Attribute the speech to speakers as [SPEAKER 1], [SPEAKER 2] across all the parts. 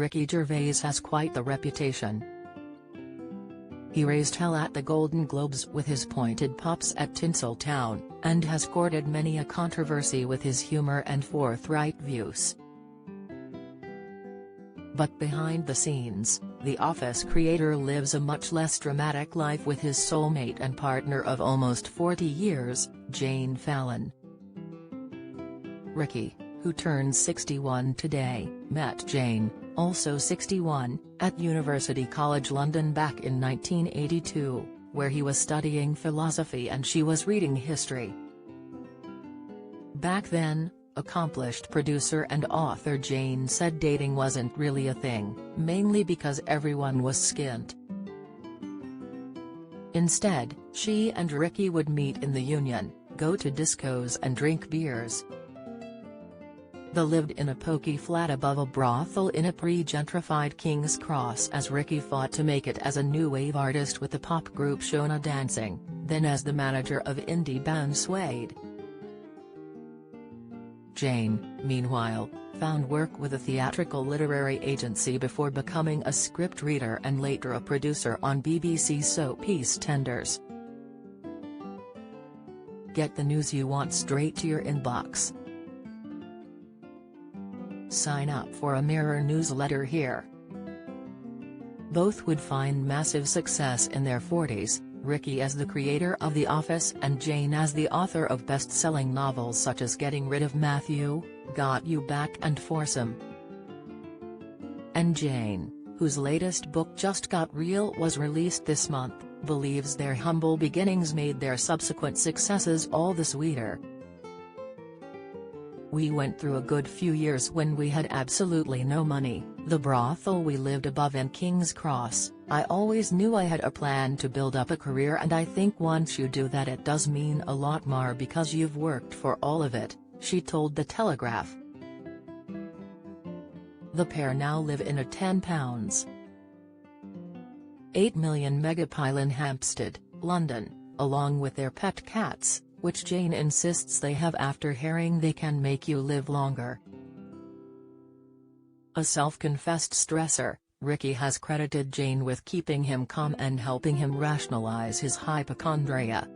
[SPEAKER 1] Ricky Gervais has quite the reputation. He raised hell at the Golden Globes with his pointed pops at Tinseltown, and has courted many a controversy with his humor and forthright views. But behind the scenes, The Office creator lives a much less dramatic life with his soulmate and partner of almost 40 years, Jane Fallon. Ricky, who turns 61 today, met Jane, also 61, at University College London back in 1982, where he was studying philosophy and she was reading history. Back then, accomplished producer and author Jane said dating wasn't really a thing, mainly because everyone was skint. Instead, she and Ricky would meet in the Union, go to discos and drink beers. They lived in a pokey flat above a brothel in a pre-gentrified King's Cross as Ricky fought to make it as a new wave artist with the pop group Shona Dancing, then as the manager of indie band Suede. Jane, meanwhile, found work with a theatrical literary agency before becoming a script reader and later a producer on BBC soap EastEnders. Get the news you want straight to your inbox. Sign up for a Mirror newsletter here. Both would find massive success in their 40s, Ricky as the creator of The Office and Jane as the author of best-selling novels such as Getting Rid of Matthew, Got You Back and Foursome. And Jane, whose latest book Just Got Real was released this month, believes their humble beginnings made their subsequent successes all the sweeter. We went through a good few years when we had absolutely no money, the brothel we lived above in King's Cross. I always knew I had a plan to build up a career, and I think once you do that it does mean a lot more because you've worked for all of it, she told The Telegraph. The pair now live in a £10.8 million megapile in Hampstead, London, along with their pet cats, which Jane insists they have after hearing they can make you live longer. A self-confessed stressor, Ricky has credited Jane with keeping him calm and helping him rationalize his hypochondria.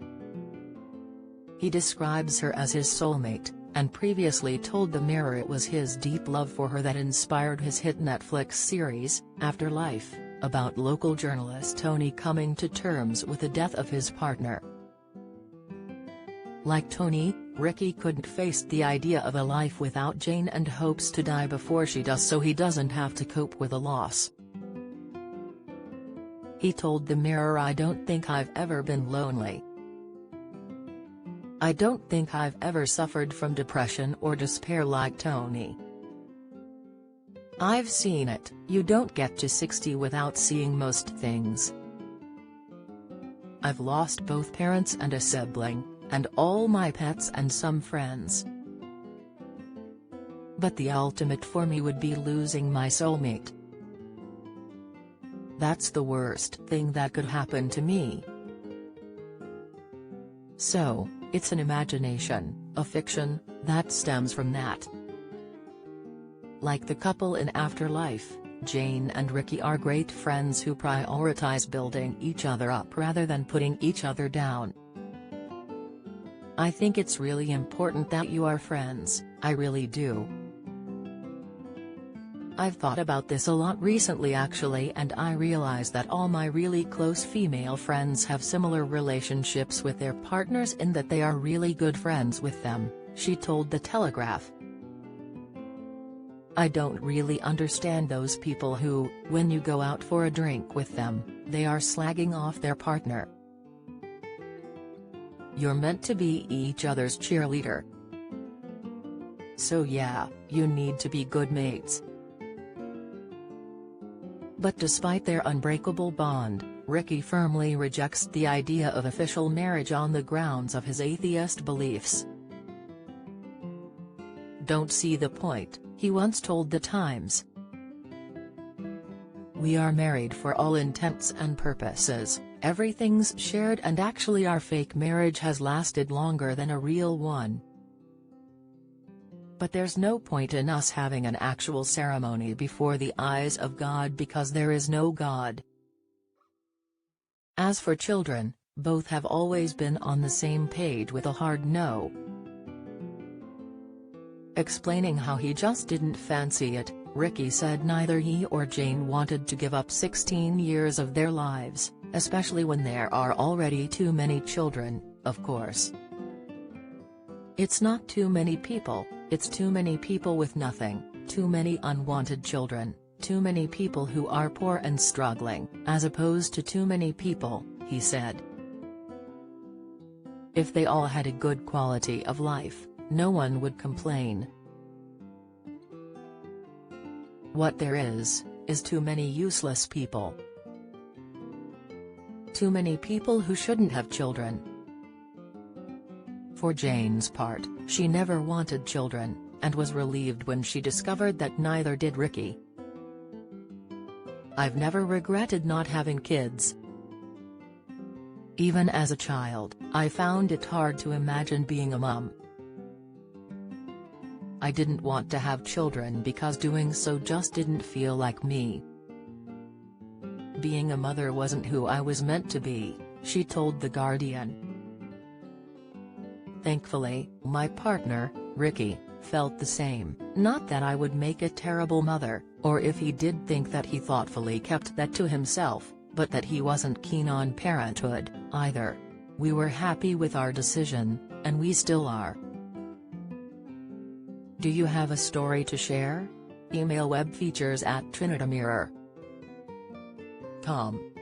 [SPEAKER 1] He describes her as his soulmate, and previously told the Mirror it was his deep love for her that inspired his hit Netflix series, Afterlife, about local journalist Tony coming to terms with the death of his partner. Like Tony, Ricky couldn't face the idea of a life without Jane and hopes to die before she does so he doesn't have to cope with a loss. He told the Mirror, "I don't think I've ever been lonely. I don't think I've ever suffered from depression or despair like Tony. I've seen it. You don't get to 60 without seeing most things. I've lost both parents and a sibling, and all my pets and some friends. But the ultimate for me would be losing my soulmate. That's the worst thing that could happen to me. So, it's an imagination, a fiction, that stems from that." Like the couple in Afterlife, Jane and Ricky are great friends who prioritize building each other up rather than putting each other down. "I think it's really important that you are friends, I really do. I've thought about this a lot recently actually, and I realize that all my really close female friends have similar relationships with their partners in that they are really good friends with them," she told The Telegraph. "I don't really understand those people who, when you go out for a drink with them, they are slagging off their partner. You're meant to be each other's cheerleader. So yeah, you need to be good mates." But despite their unbreakable bond, Ricky firmly rejects the idea of official marriage on the grounds of his atheist beliefs. "Don't see the point," he once told The Times. "We are married for all intents and purposes, everything's shared, and actually our fake marriage has lasted longer than a real one. But there's no point in us having an actual ceremony before the eyes of God because there is no God. As for children, both have always been on the same page with a hard no. Explaining how he just didn't fancy it, Ricky said neither he or Jane wanted to give up 16 years of their lives, especially when there are already too many children, of course. It's not too many people, it's too many people with nothing, too many unwanted children, too many people who are poor and struggling, as opposed to too many people, he said. If they all had a good quality of life, no one would complain. What there is too many useless people. Too many people who shouldn't have children. For Jane's part, she never wanted children, and was relieved when she discovered that neither did Ricky. I've never regretted not having kids. Even as a child, I found it hard to imagine being a mom. I didn't want to have children because doing so just didn't feel like me. Being a mother wasn't who I was meant to be, she told The Guardian. Thankfully, my partner, Ricky, felt the same. Not that I would make a terrible mother, or if he did think that he thoughtfully kept that to himself, but that he wasn't keen on parenthood, either. We were happy with our decision, and we still are. Do you have a story to share? Email webfeatures@trinitymirror.com.